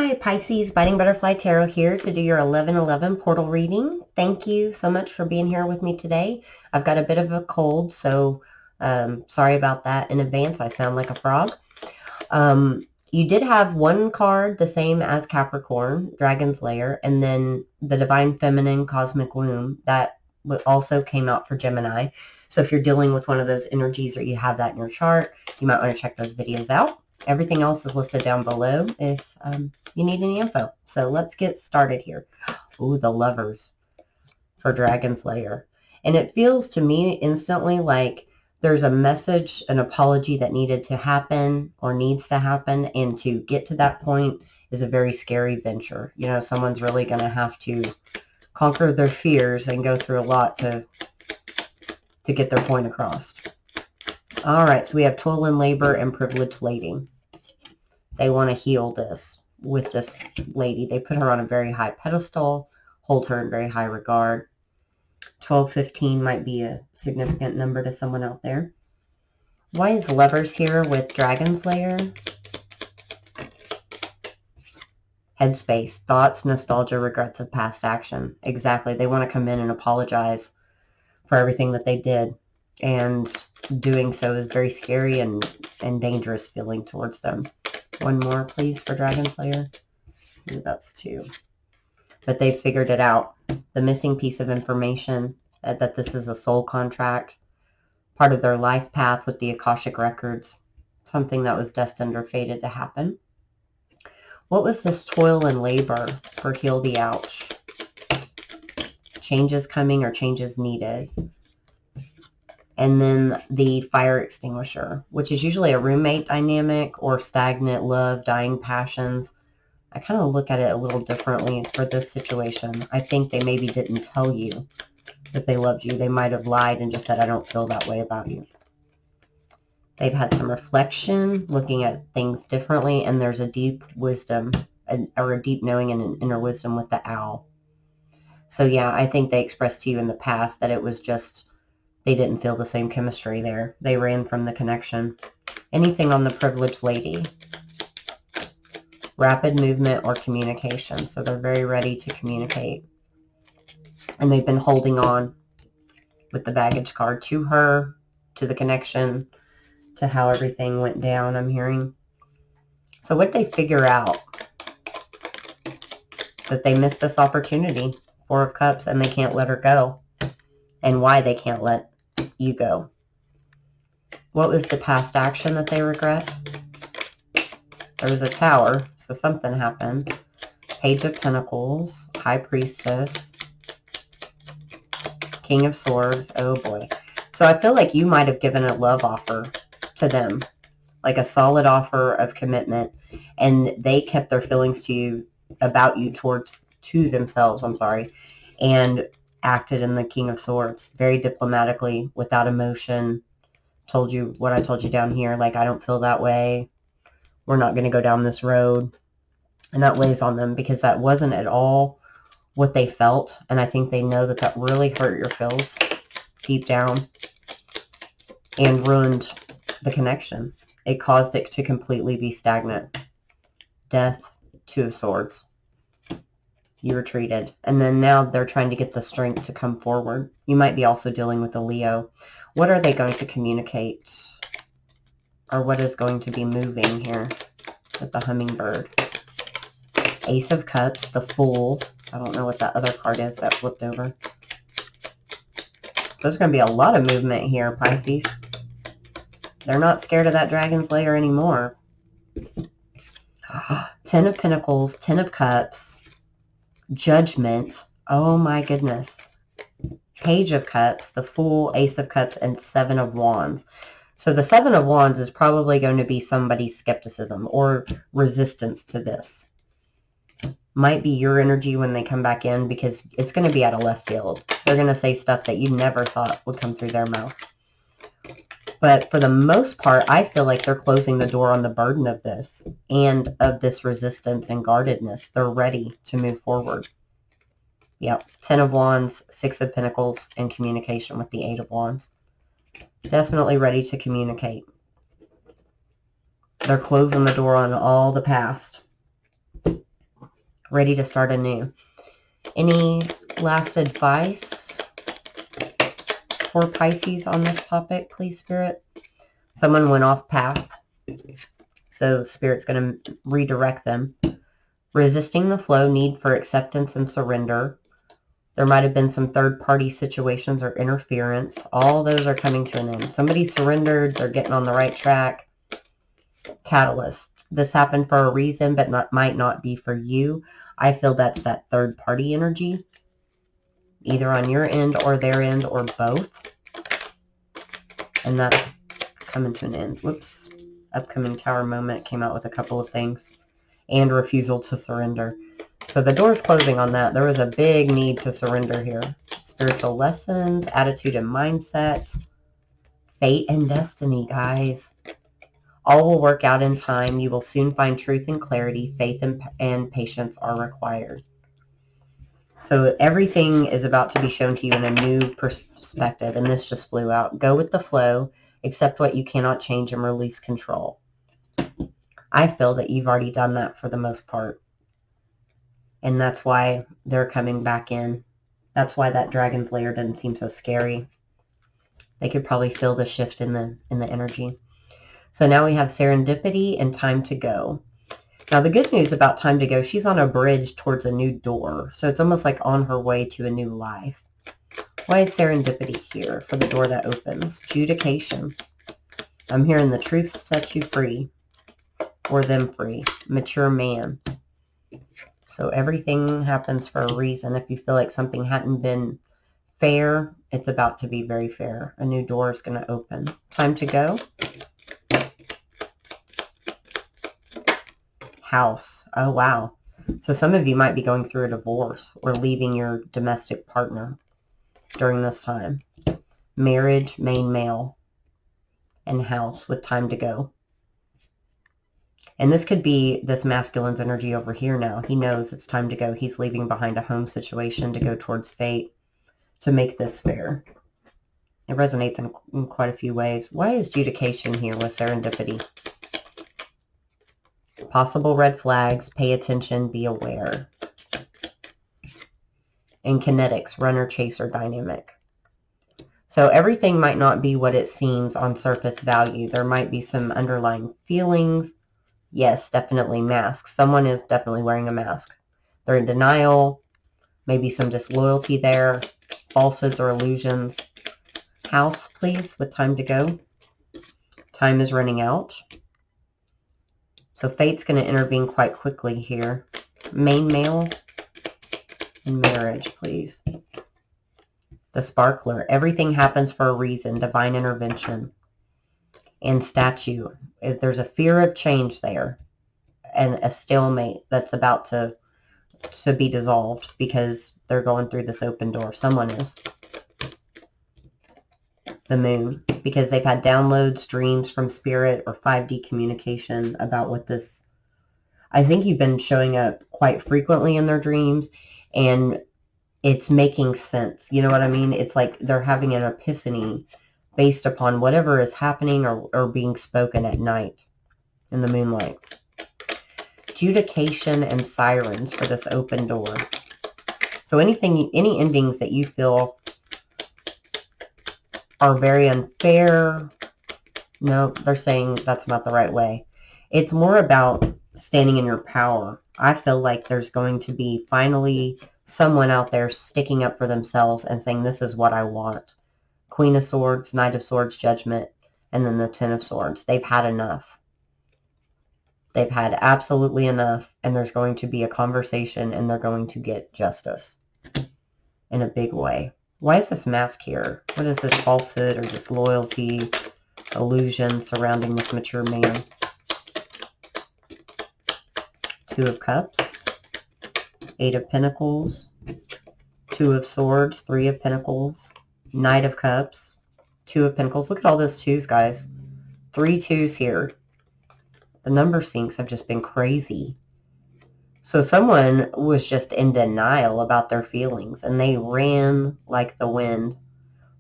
Hi, Pisces, Biting Butterfly Tarot here to do your 11/11 portal reading. Thank you so much for being here with me today. I've got a bit of a cold, so sorry about that in advance. I sound like a frog. You did have one card the same as Capricorn, Dragon's Lair, and then the Divine Feminine Cosmic Womb. That also came out for Gemini. So if you're dealing with one of those energies or you have that in your chart, you might want to check those videos out. Everything else is listed down below if you need any info. So let's get started here. Ooh, the Lovers for Dragon's Lair. And it feels to me instantly like there's a message, an apology that needed to happen or needs to happen. And to get to that point is a very scary venture. You know, someone's really going to have to conquer their fears and go through a lot to get their point across. All right, so we have toil and labor and privileged lady. They want to heal this with this lady. They put her on a very high pedestal, hold her in very high regard. 1215 might be a significant number to someone out there. Why is Lovers here with Dragon's Lair? Headspace, thoughts, nostalgia, regrets of past action. Exactly. They want to come in and apologize for everything that they did. And doing so is very scary and dangerous feeling towards them. One more, please, for Dragon's Lair. Ooh, that's 2. But they figured it out. The missing piece of information, that this is a soul contract, part of their life path with the Akashic Records, something that was destined or fated to happen. What was this toil and labor for Heal the Ouch? Changes coming or changes needed. And then the fire extinguisher, which is usually a roommate dynamic or stagnant love, dying passions. I kind of look at it a little differently for this situation. I think they maybe didn't tell you that they loved you. They might have lied and just said, I don't feel that way about you. They've had some reflection, looking at things differently, and there's a deep wisdom or a deep knowing and an inner wisdom with the owl. So yeah, I think they expressed to you in the past that it was just they didn't feel the same chemistry there. They ran from the connection. Anything on the privileged lady? Rapid movement or communication. So they're very ready to communicate. And they've been holding on with the baggage card to her, to the connection, to how everything went down, I'm hearing. So what did they figure out? That they missed this opportunity. 4 of Cups, and they can't let her go. And why they can't let you go. What was the past action that they regret? There was a Tower, so something happened. Page of Pentacles, High Priestess, King of Swords. Oh boy. So I feel like you might have given a love offer to them, like a solid offer of commitment, and they kept their feelings to you, about you, to themselves, and acted in the King of Swords very diplomatically, without emotion. Told you what I told you down here, like, I don't feel that way. We're not going to go down this road. And that weighs on them because that wasn't at all what they felt. And I think they know that that really hurt your feels deep down and ruined the connection. It caused it to completely be stagnant. Death, 2 of Swords. You retreated. And then now they're trying to get the strength to come forward. You might be also dealing with a Leo. What are they going to communicate? Or what is going to be moving here with the hummingbird? Ace of Cups, the Fool. I don't know what that other card is that flipped over. There's going to be a lot of movement here, Pisces. They're not scared of that Dragon's Lair anymore. 10 of Pentacles, 10 of Cups. Judgment. Oh my goodness. Page of Cups, the Fool, Ace of Cups, and 7 of Wands. So the 7 of Wands is probably going to be somebody's skepticism or resistance to this. Might be your energy when they come back in, because it's going to be out of left field. They're going to say stuff that you never thought would come through their mouth. But for the most part, I feel like they're closing the door on the burden of this and of this resistance and guardedness. They're ready to move forward. Yep. 10 of Wands, 6 of Pentacles, and communication with the 8 of Wands. Definitely ready to communicate. They're closing the door on all the past. ready to start anew. Any last advice for Pisces on this topic, please, Spirit? Someone went off path, so Spirit's going to redirect them. Resisting the flow, need for acceptance and surrender. There might have been some third-party situations or interference. All those are coming to an end. Somebody surrendered. They're getting on the right track. Catalyst. This happened for a reason, but might not be for you. I feel that's that third-party energy, either on your end or their end or both. And that's coming to an end. Whoops. Upcoming Tower moment came out with a couple of things. And refusal to surrender. So the door's closing on that. There was a big need to surrender here. Spiritual lessons, attitude and mindset, fate and destiny, guys. All will work out in time. You will soon find truth and clarity. Faith and patience are required. So everything is about to be shown to you in a new perspective, and this just flew out. Go with the flow, accept what you cannot change, and release control. I feel that you've already done that for the most part. And that's why they're coming back in. That's why that dragon's lair doesn't seem so scary. They could probably feel the shift in the energy. So now we have serendipity and time to go. Now the good news about time to go, she's on a bridge towards a new door. So it's almost like on her way to a new life. Why is serendipity here for the door that opens? Judication. I'm hearing the truth sets you free. Or them free. Mature man. So everything happens for a reason. If you feel like something hadn't been fair, it's about to be very fair. A new door is going to open. Time to go. House. Oh, wow. So some of you might be going through a divorce or leaving your domestic partner during this time. Marriage, main male, and house with time to go. And this could be this masculine's energy over here now. He knows it's time to go. He's leaving behind a home situation to go towards fate to make this fair. It resonates in quite a few ways. Why is judication here with serendipity? Possible red flags. Pay attention. Be aware. And kinetics. Runner, chaser, dynamic. So everything might not be what it seems on surface value. There might be some underlying feelings. Yes, definitely masks. Someone is definitely wearing a mask. They're in denial. Maybe some disloyalty there. Falsehoods or illusions. House, please, with time to go. Time is running out. So fate's going to intervene quite quickly here. Main male. And marriage, please. The sparkler. Everything happens for a reason. Divine intervention. And statue. If there's a fear of change there and a stalemate that's about to be dissolved because they're going through this open door. Someone is. The moon. Because they've had downloads, dreams from spirit or 5D communication about what this... I think you've been showing up quite frequently in their dreams and it's making sense. You know what I mean? It's like they're having an epiphany based upon whatever is happening or being spoken at night in the moonlight. Judication and sirens for this open door. So any endings that you feel are very unfair, no, they're saying that's not the right way. It's more about standing in your power. I feel like there's going to be finally someone out there sticking up for themselves and saying, this is what I want. Queen of Swords, Knight of Swords, Judgment, and then the Ten of Swords. They've had enough. They've had absolutely enough, and there's going to be a conversation, and they're going to get justice in a big way. Why is this mask here? What is this falsehood or disloyalty, illusion surrounding this mature man? Two of Cups, Eight of Pentacles, Two of Swords, Three of Pentacles, Knight of Cups, Two of Pentacles. Look at all those twos, guys. 3 twos here. The number syncs have just been crazy. So someone was just in denial about their feelings, and they ran like the wind.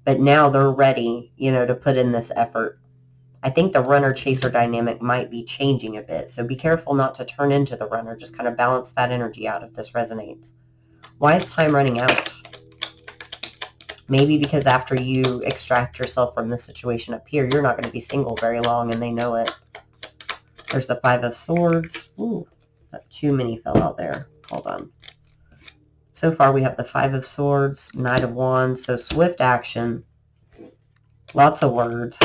But now they're ready, to put in this effort. I think the runner-chaser dynamic might be changing a bit, so be careful not to turn into the runner. Just kind of balance that energy out if this resonates. Why is time running out? Maybe because after you extract yourself from this situation up here, you're not going to be single very long, and they know it. There's the Five of Swords. Ooh, too many fell out there. Hold on. So far, we have the Five of Swords, Knight of Wands, so swift action. Lots of words.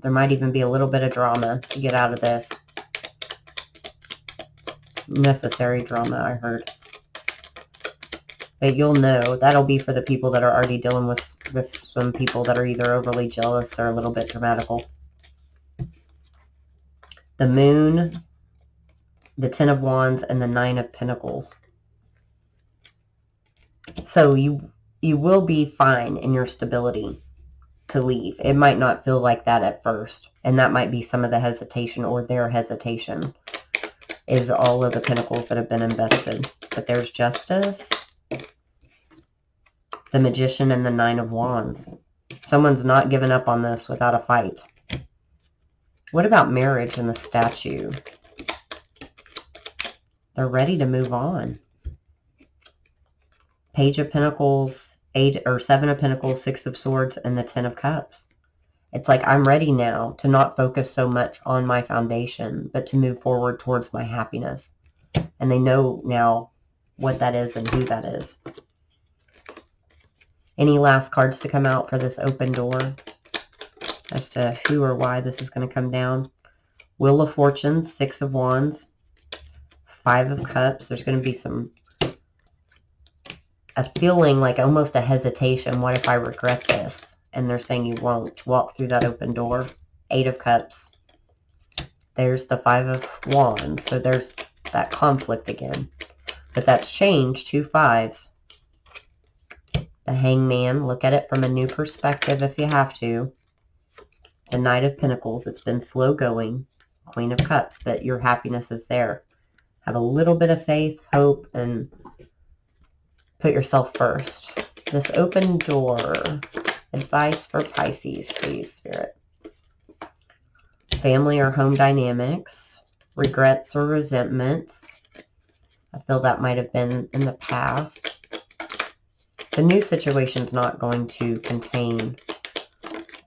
There might even be a little bit of drama to get out of this. Necessary drama, I heard. But you'll know. That'll be for the people that are already dealing with some people that are either overly jealous or a little bit dramatical. The Moon, the Ten of Wands, and the Nine of Pentacles. So you will be fine in your stability to leave. It might not feel like that at first. And that might be some of the hesitation, or their hesitation, is all of the pentacles that have been invested. But there's Justice, the Magician, and the Nine of Wands. Someone's not giving up on this without a fight. What about marriage and the Statue? They're ready to move on. Page of Pentacles, Seven of Pentacles, Six of Swords, and the Ten of Cups. It's like I'm ready now to not focus so much on my foundation, but to move forward towards my happiness. And they know now what that is and who that is. Any last cards to come out for this open door as to who or why this is going to come down? Wheel of Fortune, Six of Wands, Five of Cups. There's going to be a feeling like almost a hesitation. What if I regret this? And they're saying you won't. Walk through that open door. Eight of Cups. There's the Five of Wands. So there's that conflict again. But that's changed. Two fives. The Hangman. Look at it from a new perspective if you have to. The Knight of Pentacles. It's been slow going. Queen of Cups. But your happiness is there. Have a little bit of faith, hope, and put yourself first. This open door. Advice for Pisces, please, Spirit. Family or home dynamics. Regrets or resentments. I feel that might have been in the past. The new situation's not going to contain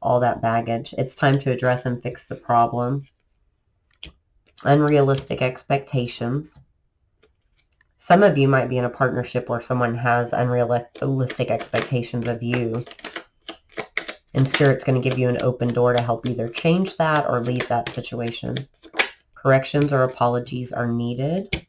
all that baggage. It's time to address and fix the problem. Unrealistic expectations. Some of you might be in a partnership where someone has unrealistic expectations of you. And Spirit's going to give you an open door to help either change that or leave that situation. Corrections or apologies are needed.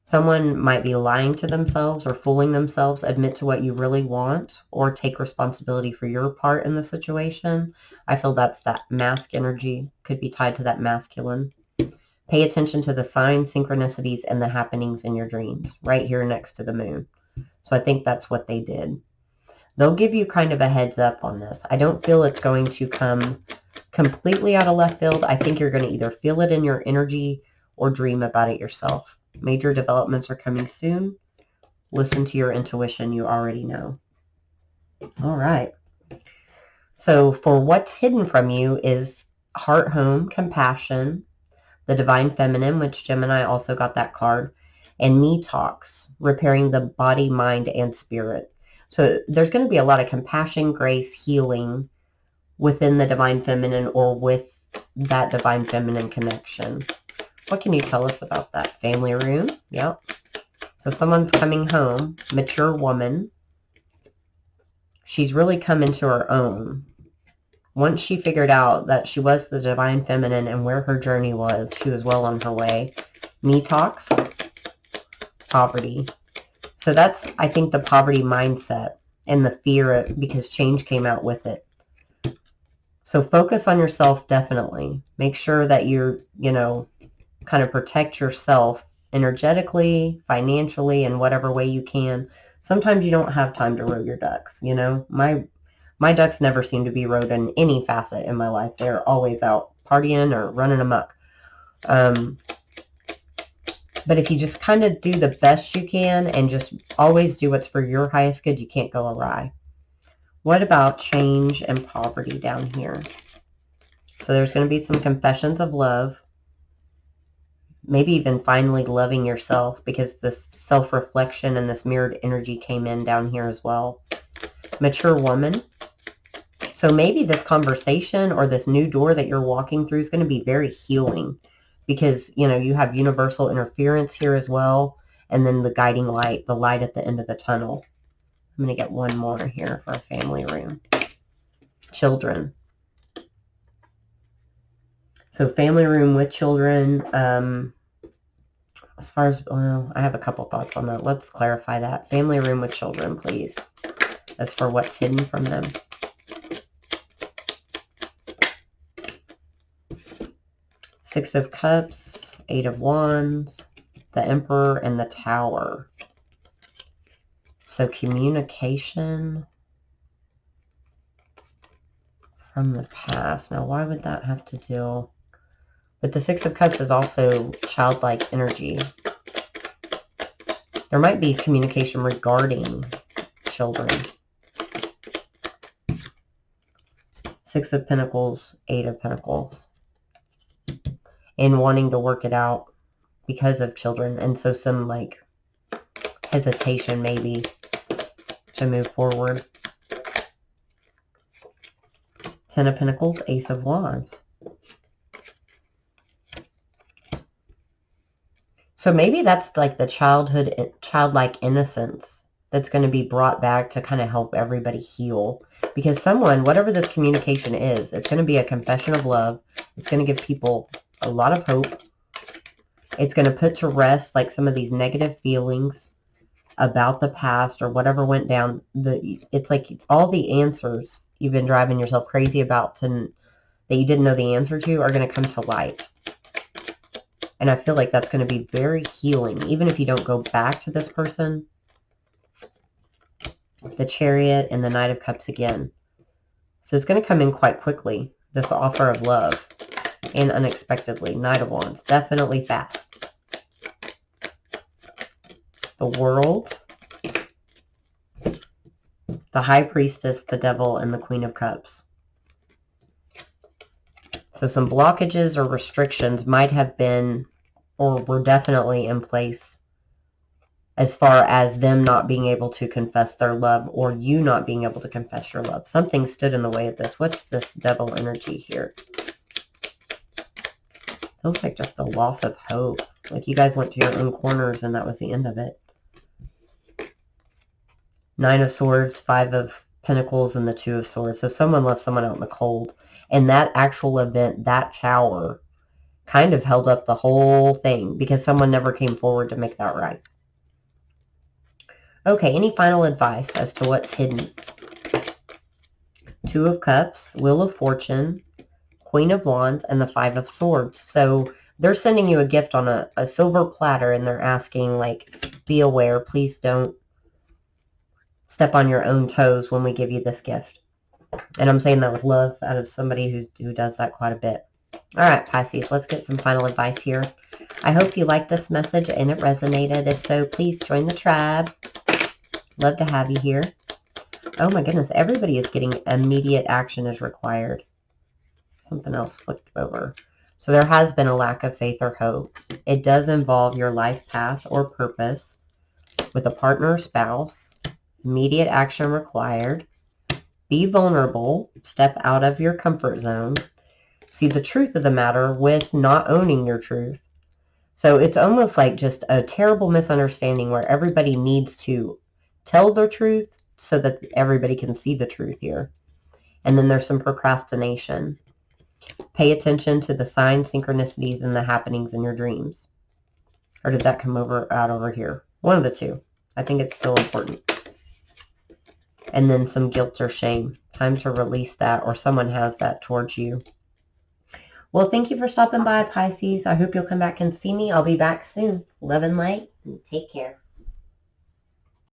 Someone might be lying to themselves or fooling themselves. Admit to what you really want or take responsibility for your part in the situation. I feel that's that mask energy. Could be tied to that masculine. Pay attention to the signs, synchronicities, and the happenings in your dreams. Right here next to the moon. So I think that's what they did. They'll give you kind of a heads up on this. I don't feel it's going to come completely out of left field. I think you're going to either feel it in your energy or dream about it yourself. Major developments are coming soon. Listen to your intuition. You already know. All right. So for what's hidden from you is heart, home, compassion, the divine feminine, which Gemini also got that card, and me talks, repairing the body, mind, and spirit. So there's going to be a lot of compassion, grace, healing within the divine feminine or with that divine feminine connection. What can you tell us about that? Family room. Yep. So someone's coming home, mature woman. She's really come into her own. Once she figured out that she was the divine feminine and where her journey was, she was well on her way. Me talks. Poverty. So that's, I think, the poverty mindset and the fear because change came out with it. So focus on yourself, definitely. Make sure that you're, kind of protect yourself energetically, financially, in whatever way you can. Sometimes you don't have time to row your ducks, My ducks never seem to be rowed in any facet in my life. They're always out partying or running amok. But if you just kind of do the best you can and just always do what's for your highest good, you can't go awry. What about change and poverty down here? So there's going to be some confessions of love. Maybe even finally loving yourself, because this self-reflection and this mirrored energy came in down here as well. Mature woman. So maybe this conversation or this new door that you're walking through is going to be very healing, because, you know, you have universal interference here as well. And then the guiding light, the light at the end of the tunnel. I'm going to get one more here for a family room. Children. So family room with children. As far as, well, I have a couple thoughts on that. Let's clarify that. Family room with children, please. As for what's hidden from them. Six of Cups, Eight of Wands, the Emperor, and the Tower. So communication from the past. Now, why would that have to do? But the Six of Cups is also childlike energy. There might be communication regarding children. Six of Pentacles, Eight of Pentacles. And wanting to work it out because of children. And so some like hesitation maybe to move forward. Ten of Pentacles, Ace of Wands. So maybe that's like the childlike innocence that's going to be brought back to kind of help everybody heal. Because someone, whatever this communication is, it's going to be a confession of love. It's going to give people a lot of hope. It's going to put to rest like some of these negative feelings about the past or whatever went down. It's like all the answers you've been driving yourself crazy about that you didn't know the answer to are going to come to light. And I feel like that's going to be very healing, even if you don't go back to this person. The Chariot and the Knight of Cups again. So it's going to come in quite quickly, this offer of love, and unexpectedly. Knight of Wands, definitely fast. The World, the High Priestess, the Devil, and the Queen of Cups. So some blockages or restrictions might have been or were definitely in place as far as them not being able to confess their love or you not being able to confess your love. Something stood in the way of this. What's this Devil energy here? Feels like just a loss of hope. Like you guys went to your own corners and that was the end of it. Nine of Swords, Five of Pentacles, and the Two of Swords. So someone left someone out in the cold. And that actual event, that tower, kind of held up the whole thing because someone never came forward to make that right. Okay, any final advice as to what's hidden? Two of Cups, Wheel of Fortune, Queen of Wands, and the Five of Swords. So they're sending you a gift on a silver platter and they're asking, like, be aware, please don't step on your own toes when we give you this gift. And I'm saying that with love out of somebody who does that quite a bit. All right, Pisces, let's get some final advice here. I hope you liked this message and it resonated. If so, please join the tribe. Love to have you here. Oh my goodness, everybody is getting immediate action is required. Something else flipped over. So there has been a lack of faith or hope. It does involve your life path or purpose with a partner or spouse. Immediate action required. Be vulnerable. Step out of your comfort zone. See the truth of the matter with not owning your truth. So it's almost like just a terrible misunderstanding where everybody needs to tell their truth so that everybody can see the truth here. And then there's some procrastination. Pay attention to the signs, synchronicities, and the happenings in your dreams. Or did that come out over here? One of the two. I think it's still important. And then some guilt or shame. Time to release that, or someone has that towards you. Well, thank you for stopping by, Pisces. I hope you'll come back and see me. I'll be back soon. Love and light, and take care.